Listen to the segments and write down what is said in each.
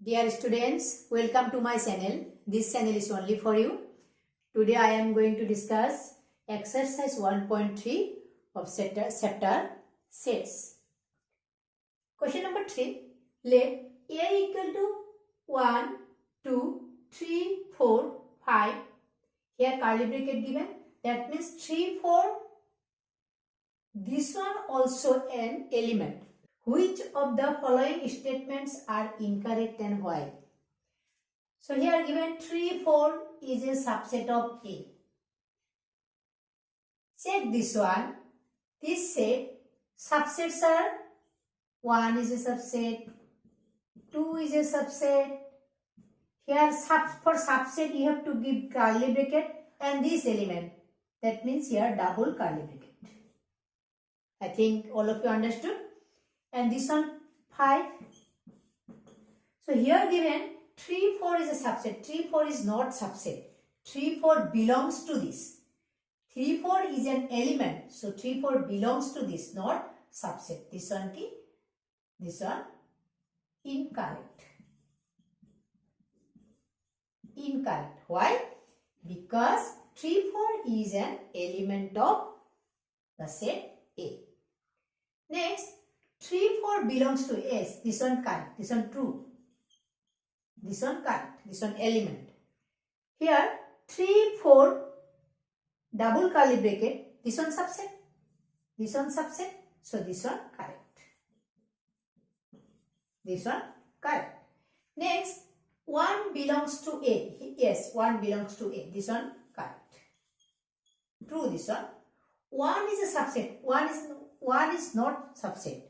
Dear students, welcome to my channel. This channel is only for you. Today I am going to discuss exercise 1.3 of chapter sets. Question number 3. Let A equal to 1, 2, 3, 4, 5. Here curly bracket given. That means 3, 4. This one also an element. Which of the following statements are incorrect and why? So here given 3, 4 is a subset of A. Check this one. This set, subsets are 1 is a subset, 2 is a subset. Here for subset you have to give curly bracket and this element. That means here double curly bracket. I think all of you understood. And this one 5. So here given 3, 4 is a subset. 3, 4 is not subset. 3, 4 belongs to this. 3, 4 is an element. So 3, 4 belongs to this, not subset. This one incorrect. Incorrect. Why? Because 3, 4 is an element of the set A. Next, 3, 4 belongs to S. This one correct. This one true. This one correct. This one element. Here 3, 4 double curly bracket. This one subset. This one subset. So this one correct. This one correct. Next 1 belongs to A. Yes, 1 belongs to A. This one correct. True this one. 1 is a subset. 1 is not subset.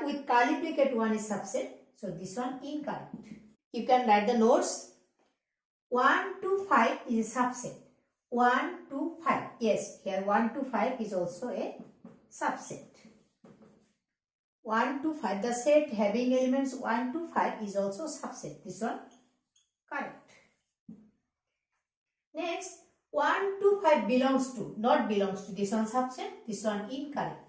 With curly bracket 1 is subset. So this one incorrect. You can write the notes. 1 to 5 is a subset. 1 to 5. Yes, here 1 to 5 is also a subset. 1 to 5. The set having elements 1 to 5 is also subset. This one correct. Next, 1 to 5 belongs to, not belongs to. This one subset. This one incorrect.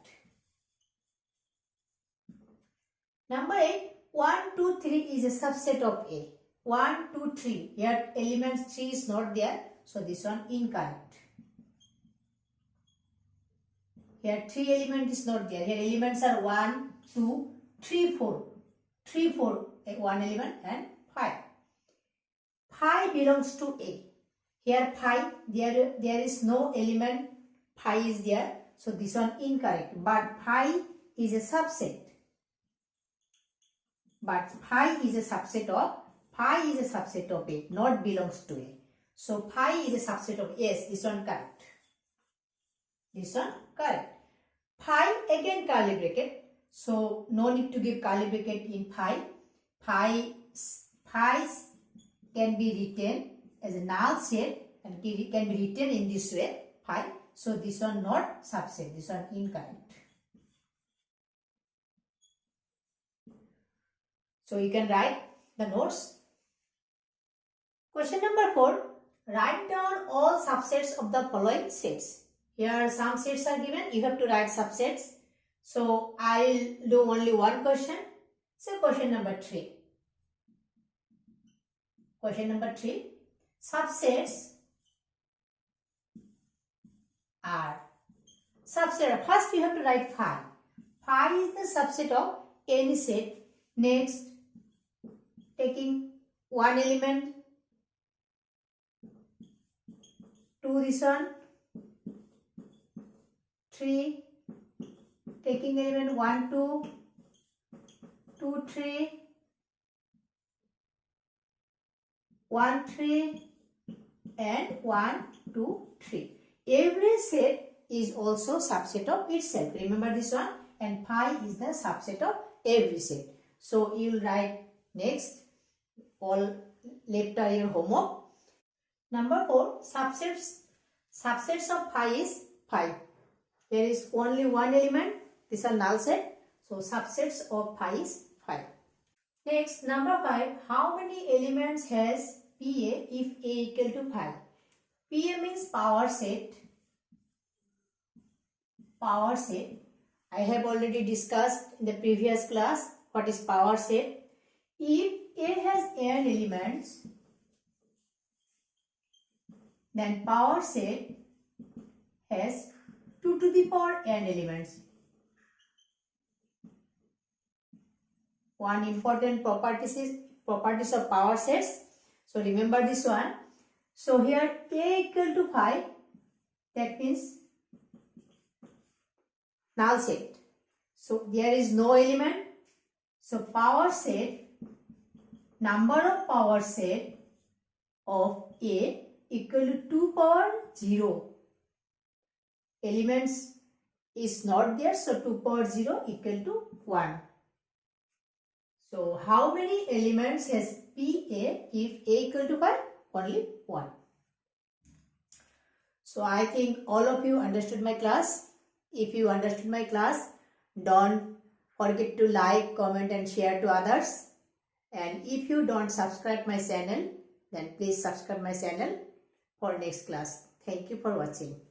Number 8, 1, 2, 3 is a subset of A. 1, 2, 3. Here elements 3 is not there. So this one incorrect. Here 3 element is not there. Here elements are 1, 2, 3, 4. 3, 4, 1 element and 5. Pi belongs to A. Here pi, there is no element. Pi is there. So this one incorrect. But pi is a subset. But pi is a subset of A, not belongs to A. So pi is a subset of yes, this one correct. This one correct. Pi again curly bracket. So no need to give curly bracket in pi. Pi can be written as a null set and can be written in this way, pi. So this one not subset, this one incorrect. So you can write the notes. Question number 4. Write down all subsets of the following sets. Here some sets are given. You have to write subsets. So I will do only one question. So question number 3. Question number 3. Subsets are. Subset. First you have to write phi. Phi is the subset of any set. Next, taking one element, 2 this one, 3, taking element 1, 2, 2, 3, 1, 3 and 1, 2, 3. Every set is also subset of itself. Remember this one, and pi is the subset of every set. So you will write next. All left are your homework. Number 4, subsets of pi is 5. There is only one element. This is a null set. So subsets of pi is 5. Next, number 5. How many elements has PA if A equal to 5? PA means power set. Power set. I have already discussed in the previous class what is power set. If A has n elements, then power set has 2 to the power n elements. One important properties of power sets. So remember this one. So here A equal to 5, that means null set. So there is no element. So power set, number of power set of A equal to 2 power 0. Elements is not there, so 2 power 0 equal to 1. So how many elements has PA if A equal to 5? Only 1. So I think all of you understood my class. If you understood my class, don't forget to like, comment and share to others. And if you don't subscribe my channel, then please subscribe my channel for next class. Thank you for watching.